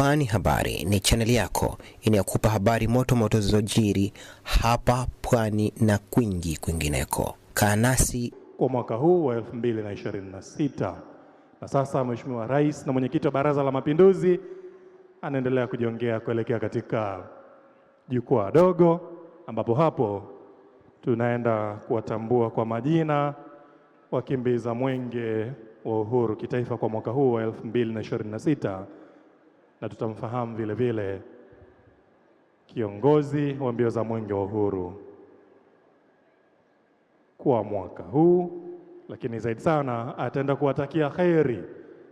Pwani Habari ni chaneli yako inayokupa habari moto moto zilizojiri hapa Pwani na kwingineko. Kaa nasi kwa mwaka huu wa 2026. Na sasa Mheshimiwa Rais na Mwenyekiti wa Baraza la Mapinduzi anaendelea kujiongea kuelekea katika jukwaa dogo, ambapo hapo tunaenda kuwatambua kwa majina wakimbiza mwenge wa uhuru kitaifa kwa mwaka huu wa 2026, na tutamfahamu vile vile kiongozi wa mbio za mwenge wa uhuru kwa mwaka huu, lakini zaidi sana ataenda kuwatakia kheri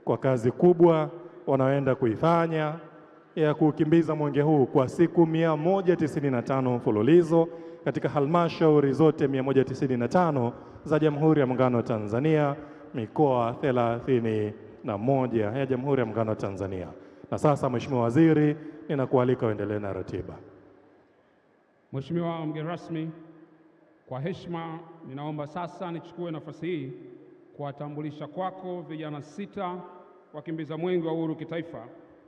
kwa kazi kubwa wanaoenda kuifanya ya kukimbiza mwenge huu kwa siku 195 mfululizo katika halmashauri zote 195 za Jamhuri ya Muungano wa Tanzania, mikoa 31 ya Jamhuri ya Muungano wa Tanzania. Na sasa Mheshimiwa Waziri, ninakualika uendelee na ratiba. Mheshimiwa mgeni rasmi, kwa heshima ninaomba sasa nichukue nafasi hii kuwatambulisha kwako vijana 6 wakimbiza mwenge wa uhuru kitaifa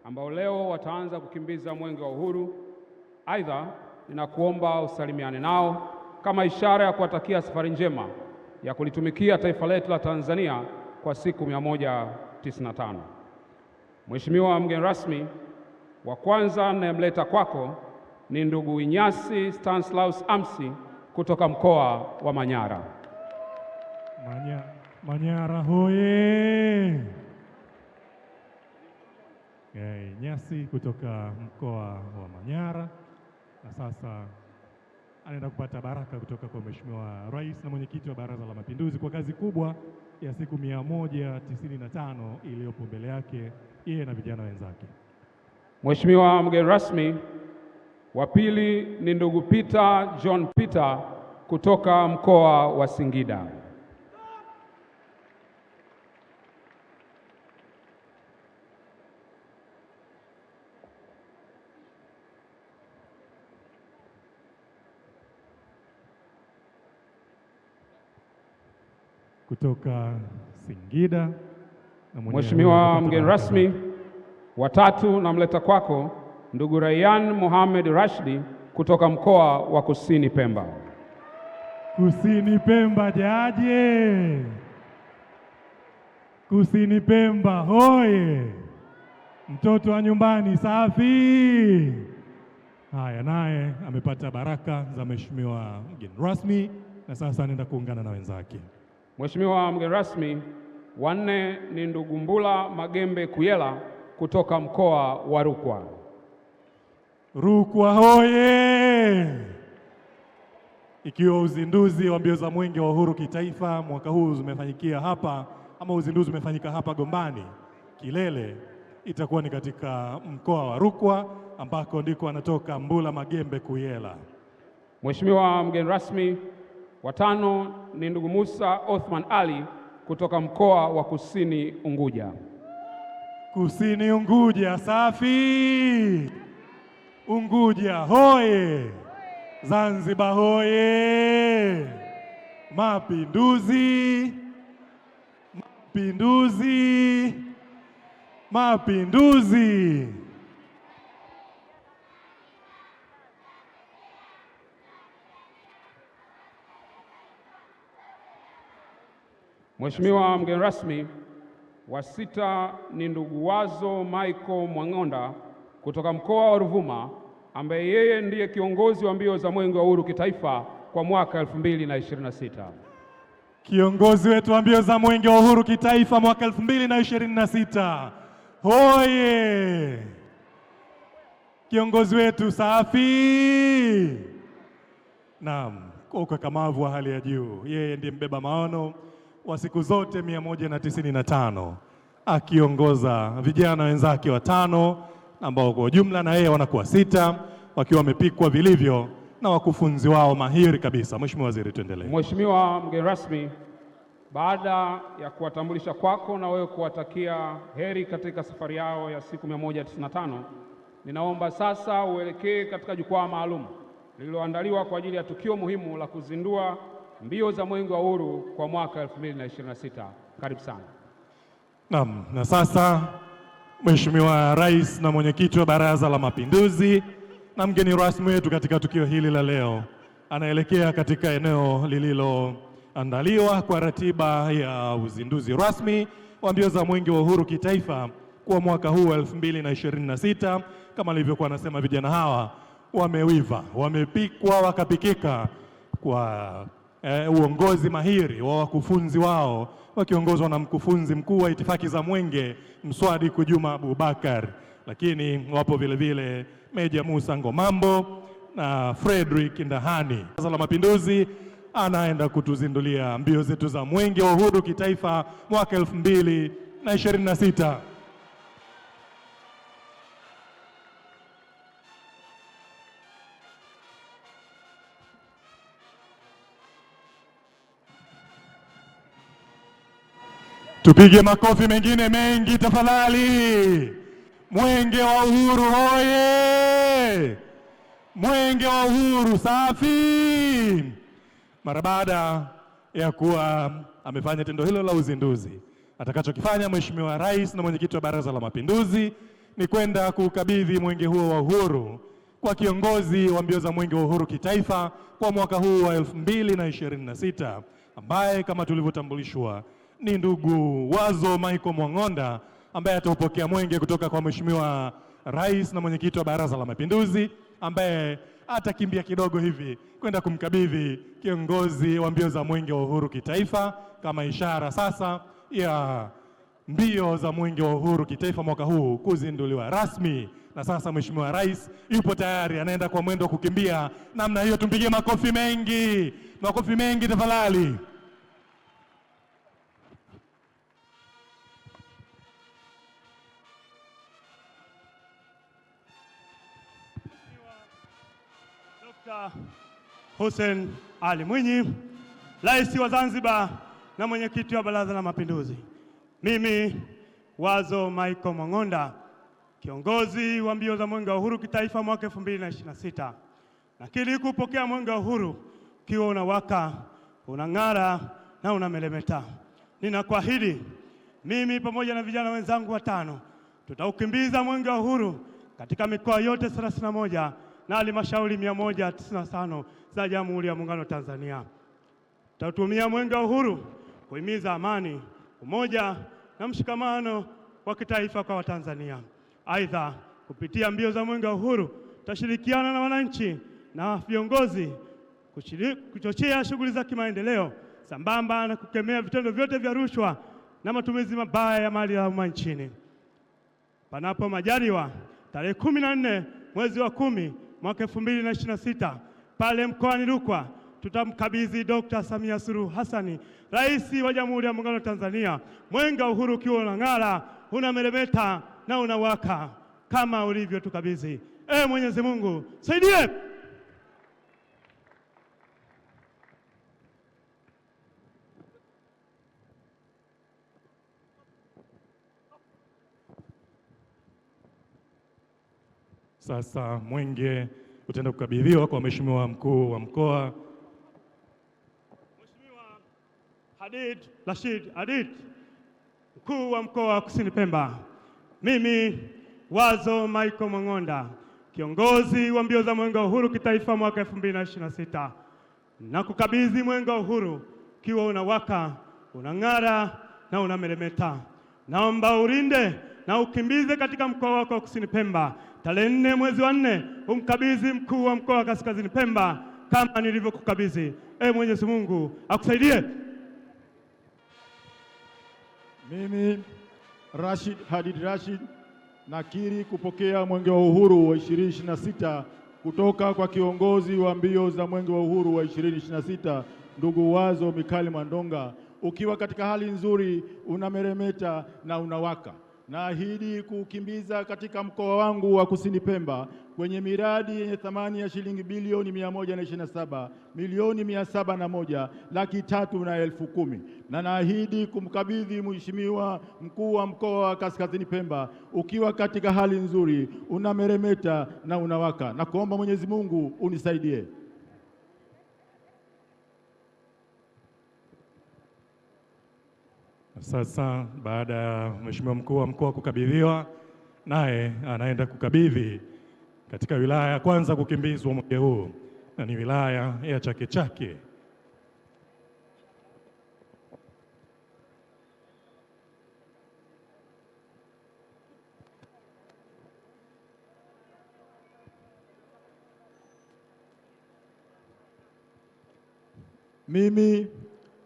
ambao leo wataanza kukimbiza mwenge wa uhuru. Aidha, ninakuomba usalimiane nao kama ishara ya kuwatakia safari njema ya kulitumikia taifa letu la Tanzania kwa siku 195. Mheshimiwa mgeni rasmi, wa kwanza ninayemleta kwako ni ndugu Inyasi Stanislaus Amsi kutoka mkoa wa Manyara. Manyara hoye! Inyasi kutoka mkoa wa Manyara, na sasa anaenda kupata baraka kutoka kwa Mheshimiwa Rais na Mwenyekiti wa Baraza la Mapinduzi kwa kazi kubwa ya siku 195 iliyopo mbele yake yeye na vijana wenzake. Mheshimiwa mgeni rasmi, wa pili ni ndugu Peter John Peter kutoka mkoa wa Singida. Kutoka Singida. Mheshimiwa mgeni rasmi, wa tatu namleta kwako ndugu Rayyan Mohamed Rashidi kutoka mkoa wa Kusini Pemba. Kusini Pemba jaje! Kusini Pemba hoye! Mtoto wa nyumbani safi! Haya, naye amepata baraka za Mheshimiwa mgeni rasmi na sasa anaenda kuungana na wenzake. Mheshimiwa mgeni rasmi, wa nne ni ndugu Mbula Magembe Kuyela kutoka mkoa wa Rukwa. Rukwa hoye! Ikiwa uzinduzi wa mbio za mwenge wa uhuru kitaifa mwaka huu umefanyikia hapa, ama uzinduzi umefanyika hapa Gombani, kilele itakuwa ni katika mkoa wa Rukwa ambako ndiko anatoka Mbula Magembe Kuyela. Mheshimiwa mgeni rasmi, wa tano ni ndugu Musa Othman Ali kutoka mkoa wa Kusini Unguja. Kusini Unguja safi! Unguja hoye! Zanzibar hoye! Mapinduzi! Mapinduzi! Mapinduzi! Mheshimiwa mgeni rasmi, wa sita ni ndugu Wazo Michael Mwang'onda kutoka mkoa wa Ruvuma ambaye yeye ndiye kiongozi wa mbio za mwenge wa uhuru kitaifa kwa mwaka 2026. Kiongozi wetu wa mbio za mwenge wa uhuru kitaifa mwaka 2026. Hoye! Kiongozi wetu safi! Naam, kwa ukakamavu wa hali ya juu. Yeye ndiye mbeba maono wa siku zote 195 akiongoza vijana wenzake 5 ambao kwa jumla na yeye wanakuwa 6 wakiwa wamepikwa vilivyo na wakufunzi wao mahiri kabisa. Mheshimiwa Waziri, tuendelee. Mheshimiwa mgeni rasmi, baada ya kuwatambulisha kwako na wewe kuwatakia heri katika safari yao ya siku 195, ninaomba sasa uelekee katika jukwaa maalum lililoandaliwa kwa ajili ya tukio muhimu la kuzindua mbio za mwenge wa uhuru kwa mwaka 2026. Karibu sana. Naam, na sasa Mheshimiwa Rais na Mwenyekiti wa Baraza la Mapinduzi na mgeni rasmi wetu katika tukio hili la leo anaelekea katika eneo lililoandaliwa kwa ratiba ya uzinduzi rasmi wa mbio za Mwenge wa Uhuru kitaifa kwa mwaka huu wa 2026. Kama alivyokuwa anasema, vijana hawa wamewiva, wamepikwa wakapikika kwa uongozi mahiri wa wakufunzi wao wakiongozwa na mkufunzi mkuu wa itifaki za Mwenge Mswadiku Juma Abubakar, lakini wapo vile vile Meja Musa Ngomambo na Frederick Ndahani. Baraza la Mapinduzi anaenda kutuzindulia mbio zetu za Mwenge wa Uhuru kitaifa mwaka 2026. Tupige makofi mengine mengi tafadhali. Mwenge wa Uhuru hoye! Mwenge wa Uhuru safi! Mara baada ya kuwa amefanya tendo hilo la uzinduzi, atakachokifanya Mheshimiwa Rais na Mwenyekiti wa Baraza la Mapinduzi ni kwenda kukabidhi mwenge huo wa uhuru kwa kiongozi wa mbio za Mwenge wa Uhuru kitaifa kwa mwaka huu wa 2026, ambaye kama tulivyotambulishwa ni ndugu Wazo Michael Mwang'onda, ambaye ataupokea mwenge kutoka kwa Mheshimiwa Rais na Mwenyekiti wa Baraza la Mapinduzi, ambaye atakimbia kidogo hivi kwenda kumkabidhi kiongozi wa mbio za Mwenge wa Uhuru kitaifa kama ishara sasa ya mbio za Mwenge wa Uhuru kitaifa mwaka huu kuzinduliwa rasmi. Na sasa Mheshimiwa Rais yupo tayari, anaenda kwa mwendo wa kukimbia namna hiyo. Tumpigie makofi mengi, makofi mengi tafadhali. Hussein Ali Mwinyi, Rais wa Zanzibar na Mwenyekiti wa Baraza la Mapinduzi. Mimi Wazo Michael Mwang'onda, kiongozi wa mbio za Mwenge wa Uhuru kitaifa mwaka 2026. Nakiri kupokea Mwenge wa Uhuru ukiwa unawaka, unang'ara na unameremeta. Ninakuahidi mimi pamoja na vijana wenzangu 5 tutaukimbiza Mwenge wa Uhuru katika mikoa yote 31 na halmashauri 195 za Jamhuri ya Muungano wa Tanzania. Tutatumia Mwenge wa Uhuru kuhimiza amani, umoja na mshikamano wa kitaifa kwa Watanzania. Aidha, kupitia mbio za Mwenge wa Uhuru tutashirikiana na wananchi na viongozi kuchochea shughuli za kimaendeleo sambamba na kukemea vitendo vyote vya rushwa na matumizi mabaya ya mali ya umma nchini. Panapo majaliwa, tarehe 14 mwezi wa 10 mwaka 2026 pale mkoani Rukwa tutamkabidhi Dr. Samia Suluhu Hassan, Rais wa Jamhuri ya Muungano wa Tanzania, Mwenge wa Uhuru ukiwa unang'ara, unameremeta na unawaka kama ulivyotukabidhi. Mwenyezi Mungu saidie. Sasa mwenge utaenda kukabidhiwa kwa Mheshimiwa Mkuu wa Mkoa, Mheshimiwa Hadid Rashid Hadid, Mkuu wa Mkoa wa Kusini Pemba. Mimi Wazo Michael Mwang'onda, kiongozi wa mbio za Mwenge wa Uhuru kitaifa mwaka 2026, na kukabidhi Mwenge wa Uhuru ukiwa unawaka, unang'ara na unameremeta. Naomba ulinde na ukimbize katika mkoa wako wa Kusini Pemba. Tarehe 4 mwezi wa 4 umkabidhi Mkuu wa Mkoa wa Kaskazini Pemba kama nilivyokukabidhi. Mwenyezi Mungu akusaidie. Mimi Rashid Hadid Rashid nakiri kupokea Mwenge wa Uhuru wa 2026 kutoka kwa kiongozi wa mbio za Mwenge wa Uhuru wa 2026 ndugu Wazo Mikali Mwandonga, ukiwa katika hali nzuri, unameremeta na unawaka. Naahidi kukimbiza katika mkoa wangu wa Kusini Pemba kwenye miradi yenye thamani ya shilingi bilioni 127,701,310,000 na naahidi kumkabidhi Mheshimiwa Mkuu wa Mkoa wa Kaskazini Pemba ukiwa katika hali nzuri, unameremeta na unawaka, na kuomba Mwenyezi Mungu unisaidie. Sasa baada ya Mheshimiwa Mkuu wa Mkoa kukabidhiwa, naye anaenda kukabidhi katika wilaya ya kwanza kukimbizwa mwenge huu, na ni wilaya ya Chake Chake. Mimi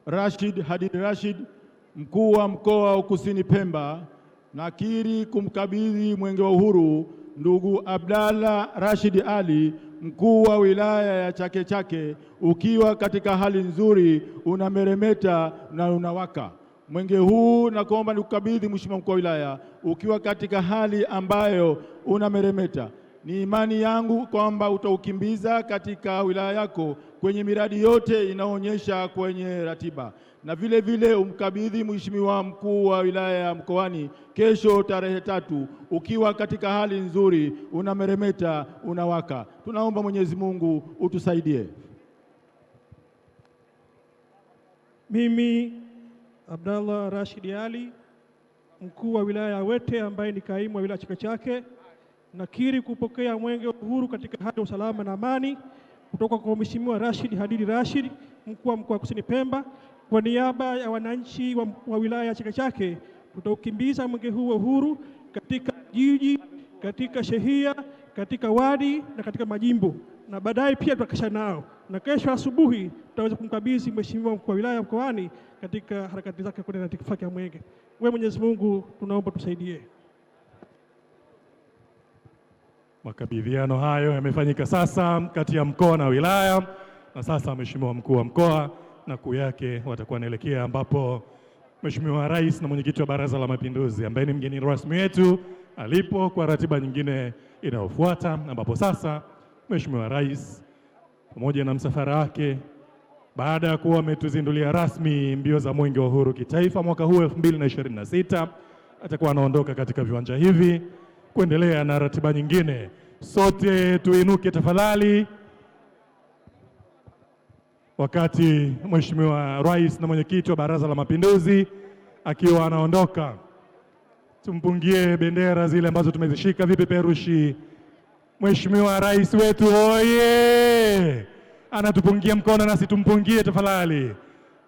Rashid Hadid Rashid, mkuu wa mkoa wa Kusini Pemba, nakiri kumkabidhi mwenge wa uhuru ndugu Abdalla Rashid Ali, mkuu wa wilaya ya Chake Chake, ukiwa katika hali nzuri, unameremeta na unawaka. Mwenge huu nakuomba nikukabidhi Mheshimiwa mkuu wa wilaya ukiwa katika hali ambayo unameremeta. Ni imani yangu kwamba utaukimbiza katika wilaya yako kwenye miradi yote inaonyesha kwenye ratiba, na vile vile umkabidhi Mheshimiwa mkuu wa wilaya ya Mkoani kesho tarehe 3 ukiwa katika hali nzuri, unameremeta, unawaka. Tunaomba Mwenyezi Mungu utusaidie. Mimi Abdalla Rashid Ali, mkuu wa wilaya ya Wete ambaye ni kaimu wa wilaya Chake Chake, nakiri kupokea mwenge wa uhuru katika hali ya usalama na amani kutoka kwa Mheshimiwa Rashid Hadid Rashid, mkuu wa mkoa wa Kusini Pemba. Kwa niaba ya wananchi wa wilaya ya Chake Chake, tutaukimbiza mwenge huu wa uhuru katika jiji, katika shehia, katika wadi na katika majimbo, na baadaye pia tutakesha nao, na kesho asubuhi tutaweza kumkabidhi Mheshimiwa mkuu wa wilaya Mkoani katika harakati zake kwenda na itifaki ya mwenge. Wewe Mwenyezi Mungu tunaomba tusaidie. Makabidhiano hayo yamefanyika sasa kati ya mkoa na wilaya, na sasa Mheshimiwa mkuu wa mkoa na kuu yake watakuwa wanaelekea ambapo Mheshimiwa Rais na mwenyekiti wa Baraza la Mapinduzi ambaye ni mgeni rasmi wetu alipo kwa ratiba nyingine inayofuata, ambapo sasa Mheshimiwa Rais pamoja na msafara wake, baada ya kuwa ametuzindulia rasmi mbio za mwenge wa uhuru kitaifa mwaka huu 2026, atakuwa anaondoka katika viwanja hivi kuendelea na ratiba nyingine. Sote tuinuke tafadhali wakati Mheshimiwa Rais na mwenyekiti wa Baraza la Mapinduzi akiwa anaondoka. Tumpungie bendera zile ambazo tumezishika, vipeperushi. Mheshimiwa Rais wetu oye! Anatupungia mkono, nasi tumpungie tafadhali.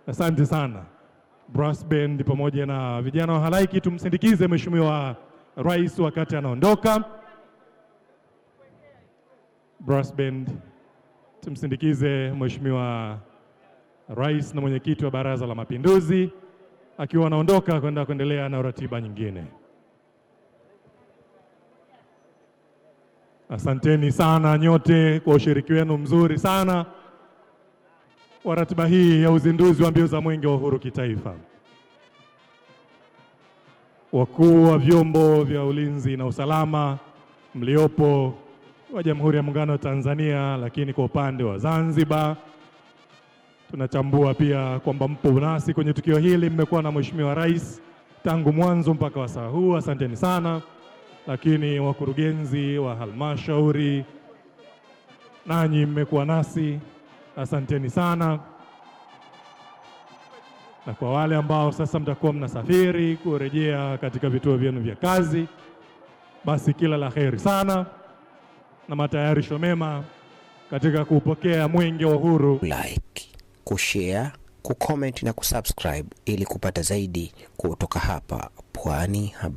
Asante sana. Brass band pamoja na vijana wa halaiki tumsindikize Mheshimiwa Rais wakati anaondoka. Brass band tumsindikize Mheshimiwa Rais na mwenyekiti wa Baraza la Mapinduzi akiwa anaondoka kwenda kuendelea na ratiba nyingine. Asanteni sana nyote kwa ushiriki wenu mzuri sana wa ratiba hii ya uzinduzi wa mbio za mwenge wa uhuru kitaifa. Wakuu wa vyombo vya ulinzi na usalama mliopo wa Jamhuri ya Muungano wa Tanzania, lakini kwa upande wa Zanzibar tunatambua pia kwamba mpo nasi kwenye tukio hili. Mmekuwa na Mheshimiwa Rais tangu mwanzo mpaka wasaa huu, asanteni sana. Lakini wakurugenzi wa halmashauri, nanyi mmekuwa nasi, asanteni sana. Na kwa wale ambao sasa mtakuwa mnasafiri kurejea katika vituo vyenu vya kazi, basi kila la kheri sana na matayarisho mema katika kupokea mwenge wa uhuru. Like, kushare, kucomment na kusubscribe ili kupata zaidi kutoka hapa Pwani Habari.